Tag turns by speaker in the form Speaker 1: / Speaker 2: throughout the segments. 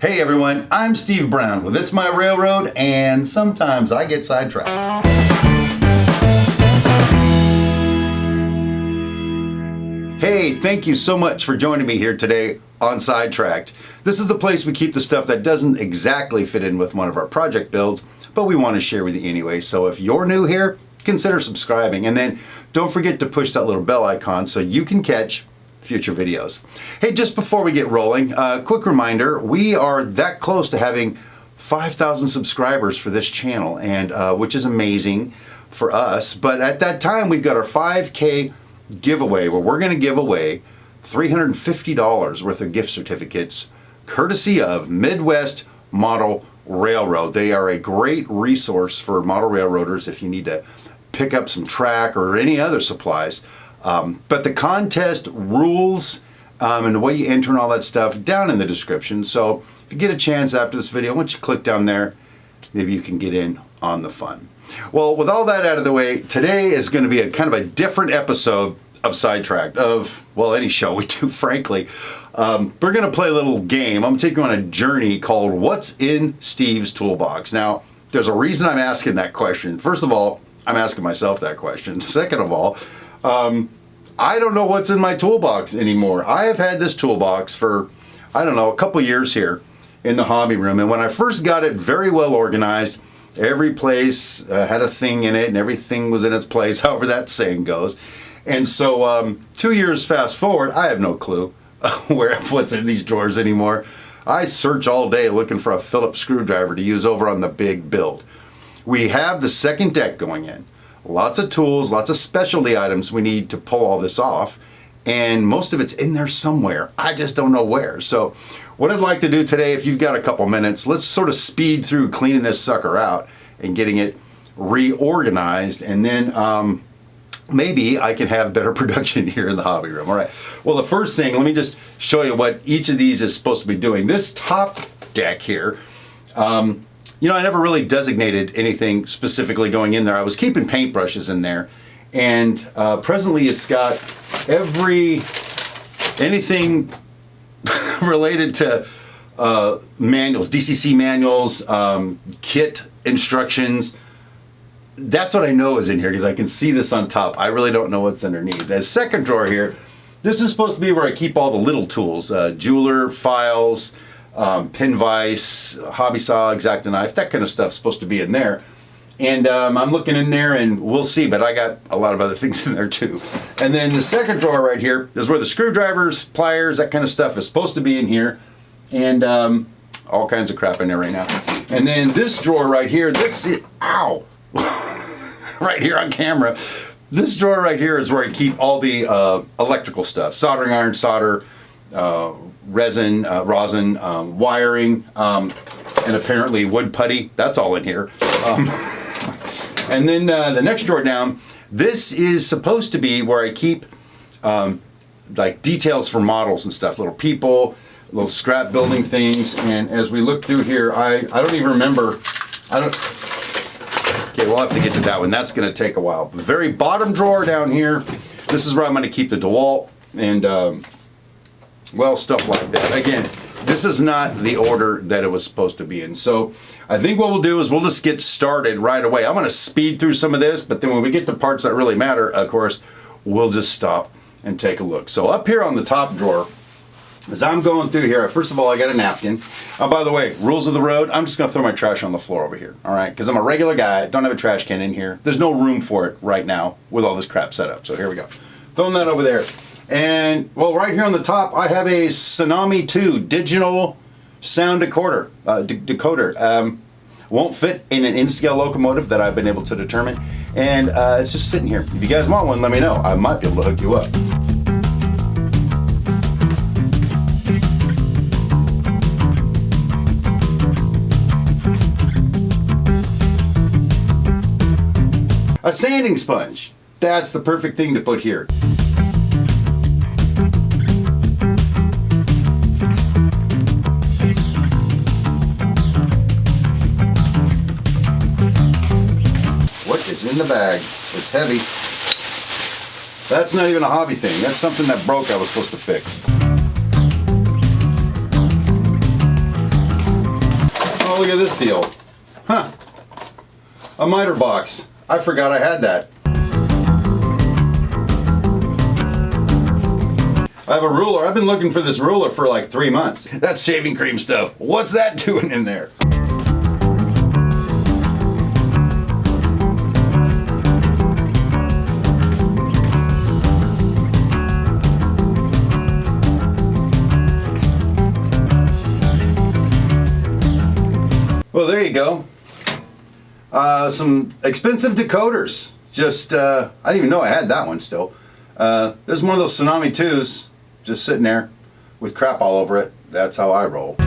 Speaker 1: Hey everyone, I'm Steve Brown with It's My Railroad, and sometimes I get sidetracked. Hey, thank you so much for joining me here today on Sidetracked. This is the place we keep the stuff that doesn't exactly fit in with one of our project builds, but we want to share with you anyway. So if you're new here, consider subscribing, and then don't forget to push that little bell icon so you can catch future videos. Hey, just before we get rolling, quick reminder, we are that close to having 5,000 subscribers for this channel, and which is amazing for us. But at that time, we've got our 5K giveaway where we're going to give away $350 worth of gift certificates courtesy of Midwest Model Railroad. They are a great resource for model railroaders if you need to pick up some track or any other supplies. But the contest rules and the way you enter and all that stuff down in the description. So if you get a chance after this video, once you click down there, maybe you can get in on the fun. Well, with all that out of the way, today is going to be a kind of a different episode of Sidetracked, of, well, any show we do, frankly. We're going to play a little game. I'm going to take you on a journey called What's in Steve's Toolbox? Now, there's a reason I'm asking that question. First of all, I'm asking myself that question. Second of all, I don't know what's in my toolbox anymore. I have had this toolbox for, I don't know, a couple years here in the hobby room. And when I first got it very well organized, every place had a thing in it and everything was in its place, however that saying goes. And so 2 years fast forward, I have no clue what's in these drawers anymore. I search all day looking for a Phillips screwdriver to use over on the big build. We have the second deck going in. Lots of tools, lots of specialty items we need to pull all this off, and most of it's in there somewhere. I just don't know where. So what I'd like to do today, if you've got a couple minutes, let's sort of speed through cleaning this sucker out and getting it reorganized, and then maybe I can have better production here in the hobby room. All right. Well, the first thing, let me just show you what each of these is supposed to be doing. This top deck here, you know, I never really designated anything specifically going in there. I was keeping paintbrushes in there, and presently it's got anything related to manuals, DCC manuals, kit instructions. That's what I know is in here because I can see this on top. I really don't know what's underneath. The second drawer here, this is supposed to be where I keep all the little tools, jeweler, files, pin vise, hobby saw, X-Acto knife, that kind of stuff's supposed to be in there. And I'm looking in there and we'll see, but I got a lot of other things in there too. And then the second drawer right here is where the screwdrivers, pliers, that kind of stuff is supposed to be in here. And all kinds of crap in there right now. And then this drawer right here, ow, right here on camera. This drawer right here is where I keep all the electrical stuff, soldering iron, solder, resin, rosin, wiring, and apparently wood putty. That's all in here. And then the next drawer down, this is supposed to be where I keep like details for models and stuff, little people, little scrap building things. And as we look through here, I don't even remember. Okay, we'll have to get to that one. That's going to take a while. The very bottom drawer down here, this is where I'm going to keep the DeWalt and well, stuff like that. Again, this is not the order that it was supposed to be in. So I think what we'll do is we'll just get started right away. I'm going to speed through some of this, but then when we get to parts that really matter, of course, we'll just stop and take a look. So up here on the top drawer, as I'm going through here, first of all, I got a napkin. Oh, by the way, rules of the road, I'm just going to throw my trash on the floor over here, all right? Because I'm a regular guy, don't have a trash can in here. There's no room for it right now with all this crap set up. So here we go. Throwing that over there. And, well, right here on the top, I have a Tsunami 2 digital sound decoder. Won't fit in an in-scale locomotive that I've been able to determine. And it's just sitting here. If you guys want one, let me know. I might be able to hook you up. A sanding sponge. That's the perfect thing to put here. What is in the bag? It's heavy. That's not even a hobby thing. That's something that broke I was supposed to fix. look at this deal. Huh. A miter box. I forgot I had that. I have a ruler. I've been looking for this ruler for like 3 months. That's shaving cream stuff. What's that doing in there? Well, there you go. Some expensive decoders. Just, I didn't even know I had that one still. There's one of those Tsunami 2s just sitting there with crap all over it. That's how I roll.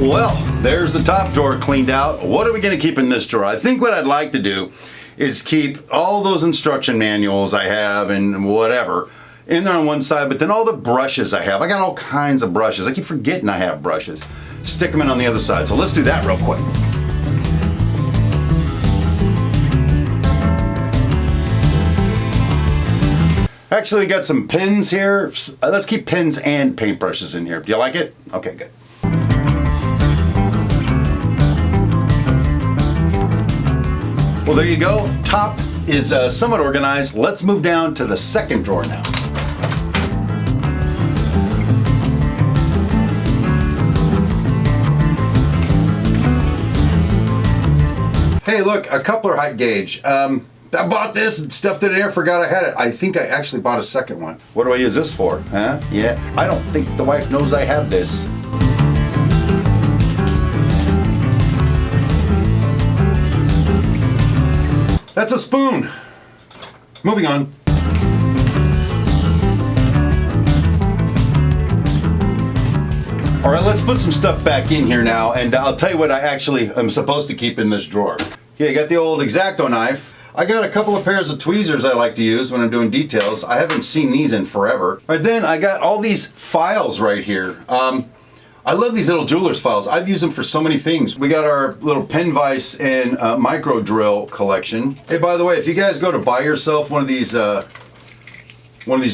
Speaker 1: Well, there's the top drawer cleaned out. What are we going to keep in this drawer? I think what I'd like to do is keep all those instruction manuals I have and whatever in there on one side, but then all the brushes I have. I got all kinds of brushes. I keep forgetting I have brushes. Stick them in on the other side. So let's do that real quick. Actually, got some pins here. Let's keep pins and paintbrushes in here. Do you like it? Okay, good. Well, there you go. Top is somewhat organized. Let's move down to the second drawer now. Hey, look, a coupler height gauge. I bought this and stuffed it in there, forgot I had it. I think I actually bought a second one. What do I use this for? Huh? Yeah, I don't think the wife knows I have this. That's a spoon. Moving on. All right, let's put some stuff back in here now, and I'll tell you what I actually am supposed to keep in this drawer. Okay, I got the old X020 knife. I got a couple of pairs of tweezers I like to use when I'm doing details. I haven't seen these in forever. All right, then I got all these files right here. I love these little jeweler's files. I've used them for so many things. We got our little pen vise and micro drill collection. Hey, by the way, if you guys go to buy yourself one of these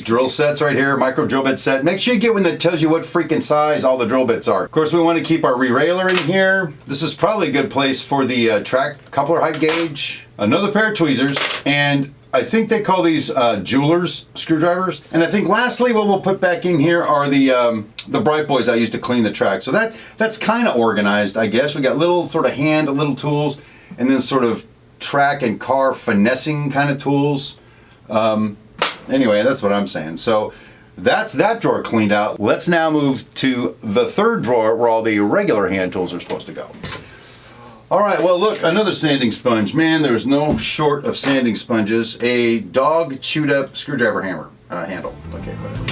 Speaker 1: drill sets right here, micro drill bit set, make sure you get one that tells you what freaking size all the drill bits are. Of course, we want to keep our re-railer in here. This is probably a good place for the track coupler height gauge, another pair of tweezers, and I think they call these jeweler's screwdrivers. And I think lastly, what we'll put back in here are the bright boys I used to clean the track. So that's kind of organized, I guess. We got little sort of little tools, and then sort of track and car finessing kind of tools. Anyway, that's what I'm saying. So that's that drawer cleaned out. Let's now move to the third drawer where all the regular hand tools are supposed to go. All right, well, look, another sanding sponge. Man, there's no short of sanding sponges. A dog chewed up screwdriver hammer handle. Okay, whatever.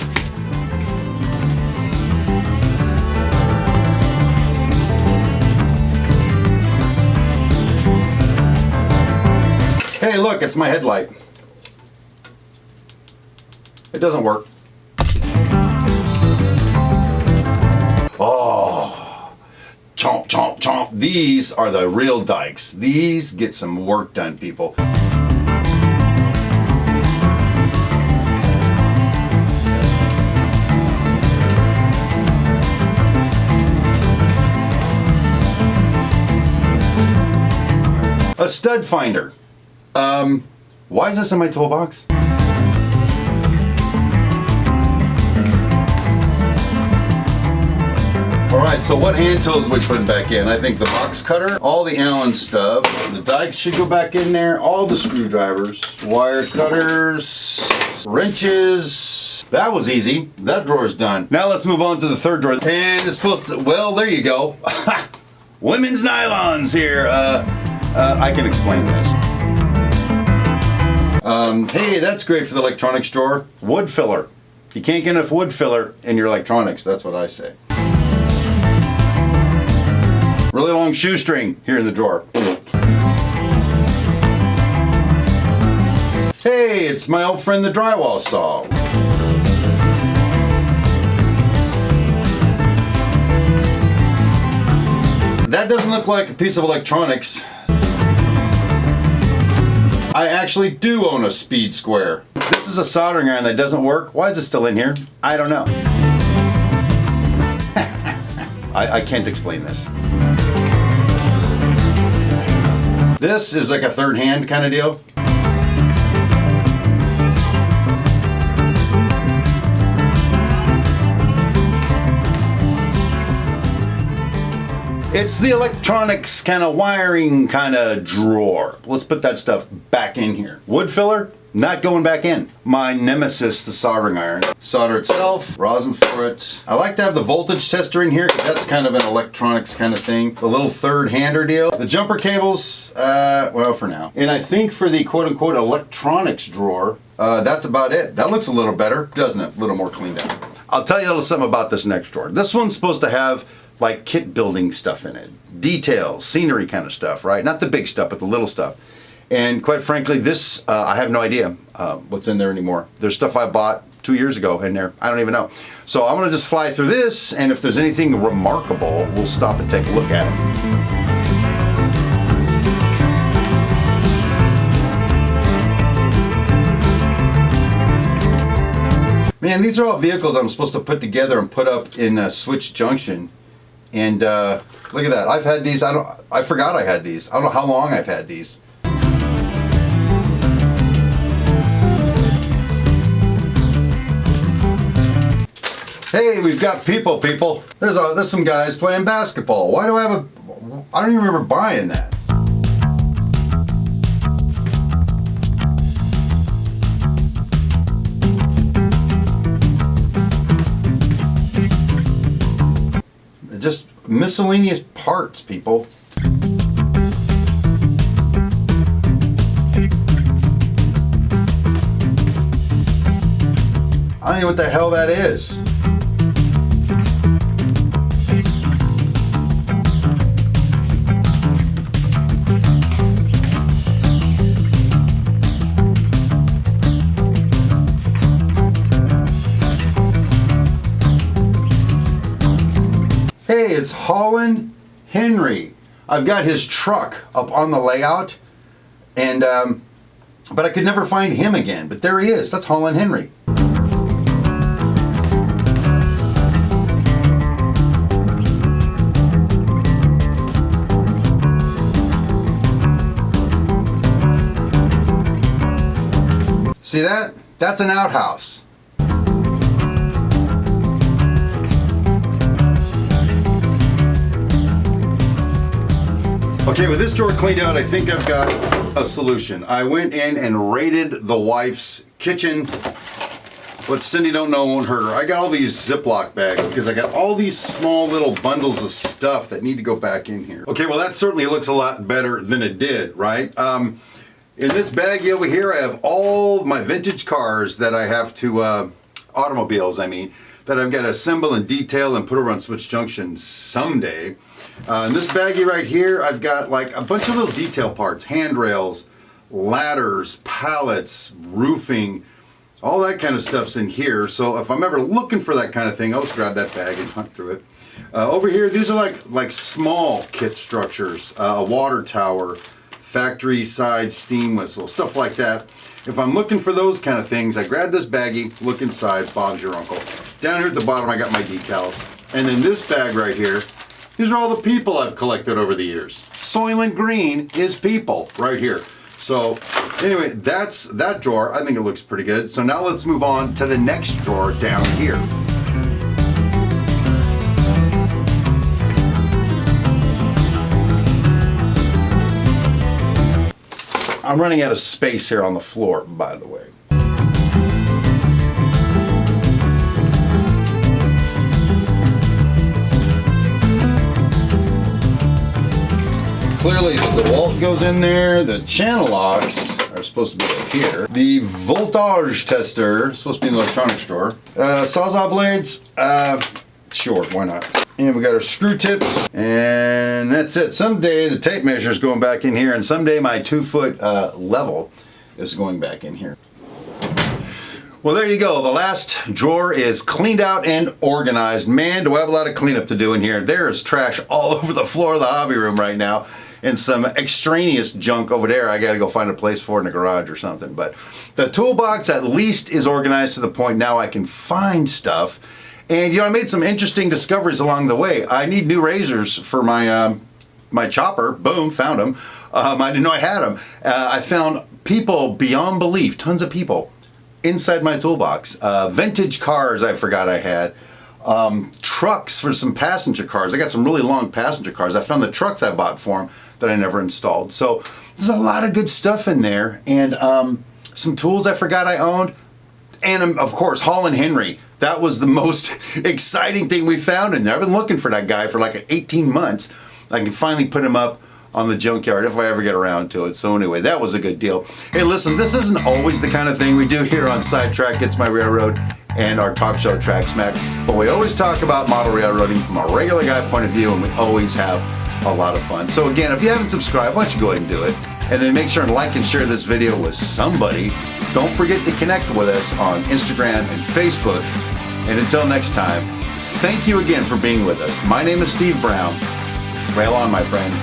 Speaker 1: Hey, look, it's my headlight. It doesn't work. Oh, chomp, chomp, chomp. These are the real dykes. These get some work done, people. A stud finder. Why is this in my toolbox? Alright, so what hand tools are we putting back in? I think the box cutter, all the Allen stuff, the dikes should go back in there, all the screwdrivers, wire cutters, wrenches. That was easy. That drawer's done. Now let's move on to the third drawer. And it's supposed to, well, there you go. Women's nylons here. I can explain this. Hey, that's great for the electronics drawer. Wood filler. You can't get enough wood filler in your electronics, that's what I say. Really long shoestring here in the drawer. Hey, it's my old friend the drywall saw. that doesn't look like a piece of electronics. I actually do own a speed square. This is a soldering iron that doesn't work. Why is it still in here? I don't know. I can't explain this. This is like a third hand kind of deal. It's the electronics kind of wiring kind of drawer. Let's put that stuff back in here. Wood filler, not going back in. My nemesis, the soldering iron. Solder itself, rosin for it. I like to have the voltage tester in here because that's kind of an electronics kind of thing. The little third hander deal. The jumper cables, well, for now. And I think for the quote unquote electronics drawer, that's about it. That looks a little better, doesn't it? A little more cleaned up. I'll tell you a little something about this next drawer. This one's supposed to have like kit building stuff in it. Details, scenery kind of stuff, right? Not the big stuff, but the little stuff. And quite frankly, this, I have no idea what's in there anymore. There's stuff I bought 2 years ago in there. I don't even know. So I'm gonna just fly through this, and if there's anything remarkable, we'll stop and take a look at it. Man, these are all vehicles I'm supposed to put together and put up in a switch junction. And look at that. I've had these. I forgot I had these. I don't know how long I've had these. Hey, we've got people. There's some guys playing basketball. Why do I have I don't even remember buying that. Just miscellaneous parts, people. I don't know what the hell that is. Hey, it's Holland Henry. I've got his truck up on the layout, and but I could never find him again. But there he is. That's Holland Henry. See that? That's an outhouse. Okay, with this drawer cleaned out, I think I've got a solution. I went in and raided the wife's kitchen. What Cindy don't know won't hurt her. I got all these Ziploc bags because I got all these small little bundles of stuff that need to go back in here. Okay, well that certainly looks a lot better than it did, right? In this baggie over here, I have all my vintage cars that I have to, automobiles, I mean, that I've got to assemble and detail and put over on Switch Junction someday. In this baggie right here, I've got like a bunch of little detail parts, handrails, ladders, pallets, roofing, all that kind of stuff's in here. So if I'm ever looking for that kind of thing, I'll just grab that bag and hunt through it. Over here, these are like small kit structures, a water tower, factory side steam whistle, stuff like that. If I'm looking for those kind of things, I grab this baggie, look inside, Bob's your uncle. Down here at the bottom, I got my decals. And then this bag right here, these are all the people I've collected over the years. Soylent Green is people right here. So anyway, that's that drawer. I think it looks pretty good. So now let's move on to the next drawer down here. I'm running out of space here on the floor, by the way. Clearly the DeWalt goes in there, the channel locks are supposed to be up here. The voltage tester is supposed to be in the electronics drawer. Sawzall blades, sure, why not? And we got our screw tips, and that's it. Someday the tape measure is going back in here, and someday my 2-foot level is going back in here. Well, there you go. The last drawer is cleaned out and organized. Man, do I have a lot of cleanup to do in here. There is trash all over the floor of the hobby room right now, and some extraneous junk over there. I got to go find a place for it in the garage or something. But the toolbox at least is organized to the point now I can find stuff. And, I made some interesting discoveries along the way. I need new razors for my my chopper. Boom, found them. I didn't know I had them. I found people beyond belief, tons of people, inside my toolbox. Vintage cars I forgot I had. Trucks for some passenger cars. I got some really long passenger cars. I found the trucks I bought for them that I never installed. So there's a lot of good stuff in there. And some tools I forgot I owned. And of course, Holland Henry. That was the most exciting thing we found in there. I've been looking for that guy for like 18 months. I can finally put him up on the junkyard if I ever get around to it. So anyway, that was a good deal. Hey, listen, this isn't always the kind of thing we do here on Sidetracked, It's My Railroad, and our talk show Track Smack, but we always talk about model railroading from a regular guy point of view, and we always have a lot of fun. So again, if you haven't subscribed, why don't you go ahead and do it, and then make sure and like and share this video with somebody. Don't forget to connect with us on Instagram and Facebook, and until next time, thank you again for being with us. My name is Steve Brown. Rail on, my friends.